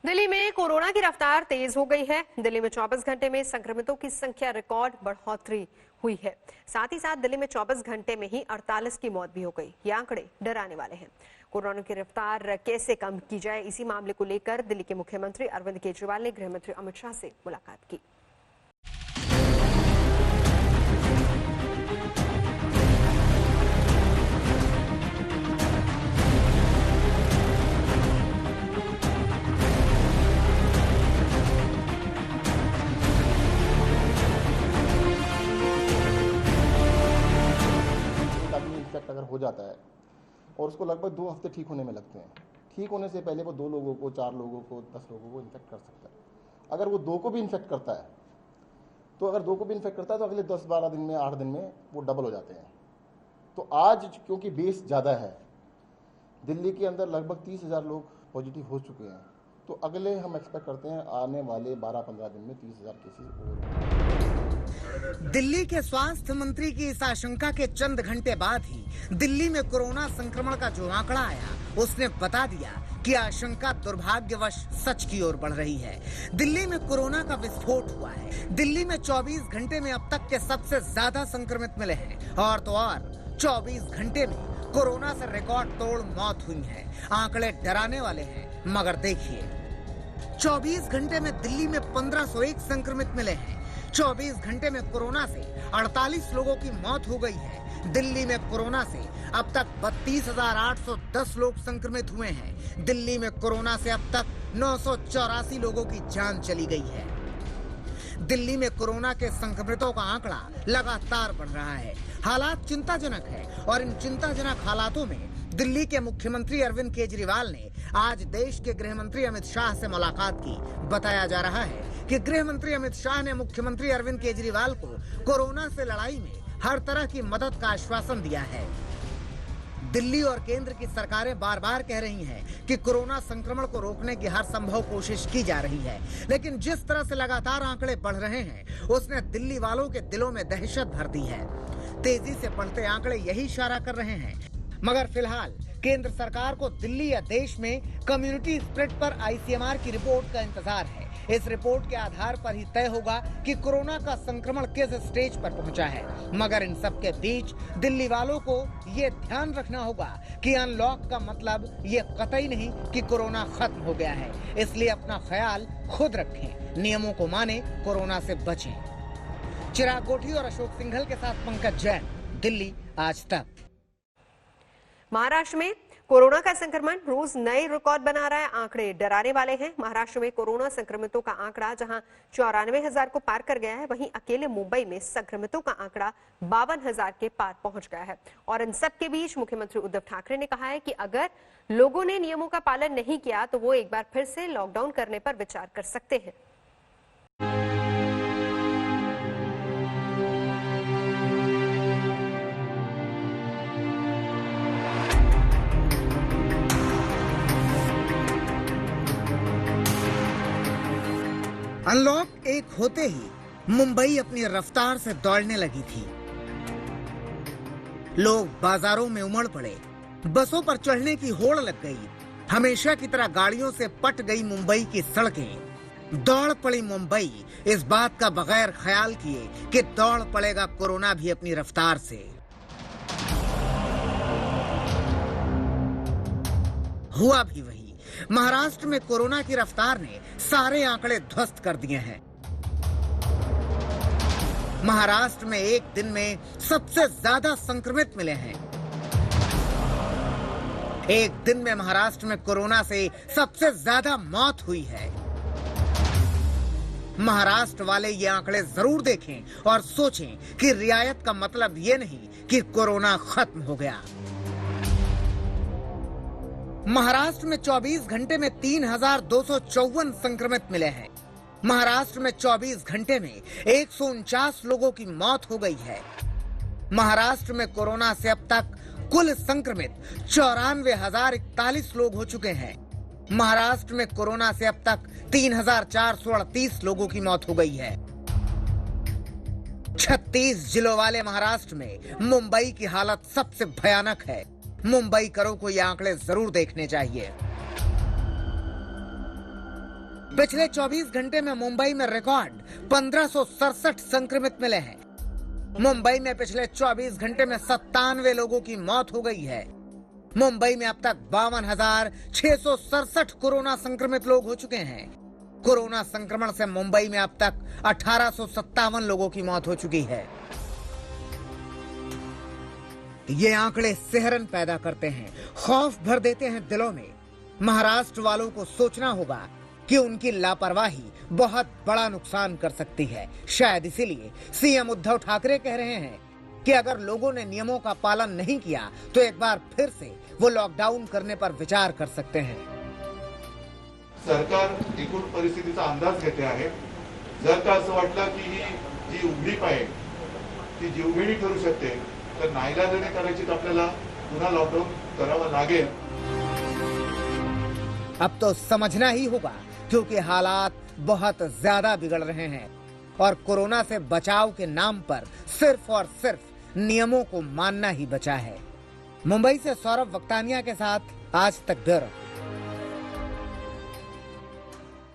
दिल्ली में कोरोना की रफ्तार तेज हो गई है। दिल्ली में 24 घंटे में संक्रमितों की संख्या रिकॉर्ड बढ़ोतरी हुई है। साथ ही साथ दिल्ली में 24 घंटे में ही 48 की मौत भी हो गई। ये आंकड़े डराने वाले हैं। कोरोना की रफ्तार कैसे कम की जाए, इसी मामले को लेकर दिल्ली के मुख्यमंत्री अरविंद केजरीवाल ने गृह मंत्री अमित शाह से मुलाकात की। इन्फेक्ट अगर हो जाता है और उसको लगभग 2 हफ्ते ठीक होने में लगते हैं। ठीक होने से पहले वो 2 लोगों को, 4 लोगों को, 10 लोगों को इन्फेक्ट कर सकता है। अगर वो 2 को भी इन्फेक्ट करता है तो अगले 10-12 दिन में, 8 दिन में वो डबल हो जाते हैं। तो आज क्योंकि बेस ज़्यादा है, दिल्ली के अंदर लगभग 30,000 लोग पॉजिटिव हो चुके हैं। तो अगले हम एक्सपेक्ट करते हैं आने वाले 12-15 दिन में 30,000 केसेस और। दिल्ली के स्वास्थ्य मंत्री की इस आशंका के चंद घंटे बाद ही दिल्ली में कोरोना संक्रमण का जो आंकड़ा आया, उसने बता दिया कि आशंका दुर्भाग्यवश सच की ओर बढ़ रही है। दिल्ली में कोरोना का विस्फोट हुआ है। दिल्ली में 24 घंटे में अब तक के सबसे ज्यादा संक्रमित मिले हैं और तो और 24 घंटे में कोरोना से रिकॉर्ड तोड़ मौत हुई है। आंकड़े डराने वाले हैं, मगर देखिए 24 घंटे में दिल्ली में 1501 संक्रमित मिले हैं। 24 घंटे में कोरोना से 48 लोगों की मौत हो गई है। दिल्ली में कोरोना से अब तक 32,810 लोग संक्रमित हुए हैं। दिल्ली में कोरोना से अब तक 984 लोगों की जान चली गई है। दिल्ली में कोरोना के संक्रमितों का आंकड़ा लगातार बढ़ रहा है। हालात चिंताजनक है और इन चिंताजनक हालातों में दिल्ली के मुख्यमंत्री अरविंद केजरीवाल ने आज देश के गृह मंत्री अमित शाह से मुलाकात की। बताया जा रहा है कि गृह मंत्री अमित शाह ने मुख्यमंत्री अरविंद केजरीवाल को कोरोना से लड़ाई में हर तरह की मदद का आश्वासन दिया है। दिल्ली और केंद्र की सरकारें बार बार कह रही हैं कि कोरोना संक्रमण को रोकने की हर संभव कोशिश की जा रही है, लेकिन जिस तरह से लगातार आंकड़े बढ़ रहे हैं, उसने दिल्ली वालों के दिलों में दहशत भर दी है। तेजी से बढ़ते आंकड़े यही इशारा कर रहे हैं। मगर फिलहाल केंद्र सरकार को दिल्ली या देश में कम्युनिटी स्प्रेड पर आईसीएमआर की रिपोर्ट का इंतजार है। इस रिपोर्ट के आधार पर ही तय होगा कि कोरोना का संक्रमण किस स्टेज पर पहुंचा है। मगर इन सब के बीच दिल्ली वालों को ये ध्यान रखना होगा कि अनलॉक का मतलब ये कतई नहीं कि कोरोना खत्म हो गया है। इसलिए अपना ख्याल खुद रखें, नियमों को माने, कोरोना से बचें। चिराग गोठी और अशोक सिंघल के साथ पंकज जैन, दिल्ली आज तक। महाराष्ट्र में कोरोना का संक्रमण रोज नए रिकॉर्ड बना रहा है। आंकड़े डराने वाले हैं। महाराष्ट्र में कोरोना संक्रमितों का आंकड़ा जहां 94,000 को पार कर गया है, वहीं अकेले मुंबई में संक्रमितों का आंकड़ा 52,000 के पार पहुंच गया है। और इन सब के बीच मुख्यमंत्री उद्धव ठाकरे ने कहा है कि अगर लोगों ने नियमों का पालन नहीं किया तो वो एक बार फिर से लॉकडाउन करने पर विचार कर सकते हैं। अनलॉक एक होते ही मुंबई अपनी रफ्तार से दौड़ने लगी थी। लोग बाजारों में उमड़ पड़े, बसों पर चढ़ने की होड़ लग गई। हमेशा की तरह गाड़ियों से पट गई मुंबई की सड़कें। दौड़ पड़ी मुंबई इस बात का बगैर ख्याल किए कि दौड़ पड़ेगा कोरोना भी अपनी रफ्तार से। हुआ भी वही। महाराष्ट्र में कोरोना की रफ्तार ने सारे आंकड़े ध्वस्त कर दिए हैं। महाराष्ट्र में एक दिन में सबसे ज्यादा संक्रमित मिले हैं। एक दिन में महाराष्ट्र में कोरोना से सबसे ज्यादा मौत हुई है। महाराष्ट्र वाले ये आंकड़े जरूर देखें और सोचें कि रियायत का मतलब ये नहीं कि कोरोना खत्म हो गया। महाराष्ट्र में 24 घंटे में 3,254 संक्रमित मिले हैं। महाराष्ट्र में 24 घंटे में 149 लोगों की मौत हो गई है। महाराष्ट्र में कोरोना से अब तक कुल संक्रमित 94,041 लोग हो चुके हैं। महाराष्ट्र में कोरोना से अब तक 3,438 लोगों की मौत हो गई है। 36 जिलों वाले महाराष्ट्र में मुंबई की हालत सबसे भयानक है। मुंबईकरों को ये आंकड़े जरूर देखने चाहिए। पिछले 24 घंटे में मुंबई में रिकॉर्ड 1567 संक्रमित मिले हैं। मुंबई में पिछले 24 घंटे में 97 लोगों की मौत हो गई है। मुंबई में अब तक 52,667 कोरोना संक्रमित लोग हो चुके हैं। कोरोना संक्रमण से मुंबई में अब तक 1857 लोगों की मौत हो चुकी है। ये आंकड़े सिहरन पैदा करते हैं, खौफ भर देते हैं दिलों में। महाराष्ट्र वालों को सोचना होगा कि उनकी लापरवाही बहुत बड़ा नुकसान कर सकती है। शायद इसीलिए सीएम उद्धव ठाकरे कह रहे हैं कि अगर लोगों ने नियमों का पालन नहीं किया तो एक बार फिर से वो लॉकडाउन करने पर विचार कर सकते हैं। सरकार एकूण परिस्थितीचा अंदाज घेते आहे। जर का असं वाटलं की ही जी उघडीप आहे ती जीवघेणी ठरू शकते तर नाईलाजाने कदाचित आपल्याला पुन्हा लॉकडाऊन करावं लागेल। अब तो समझना ही होगा, क्योंकि हालात बहुत ज्यादा बिगड़ रहे हैं और कोरोना से बचाव के नाम पर सिर्फ और सिर्फ नियमों को मानना ही बचा है। मुंबई से सौरभ वक्तानिया के साथ आज तक ब्यूरो।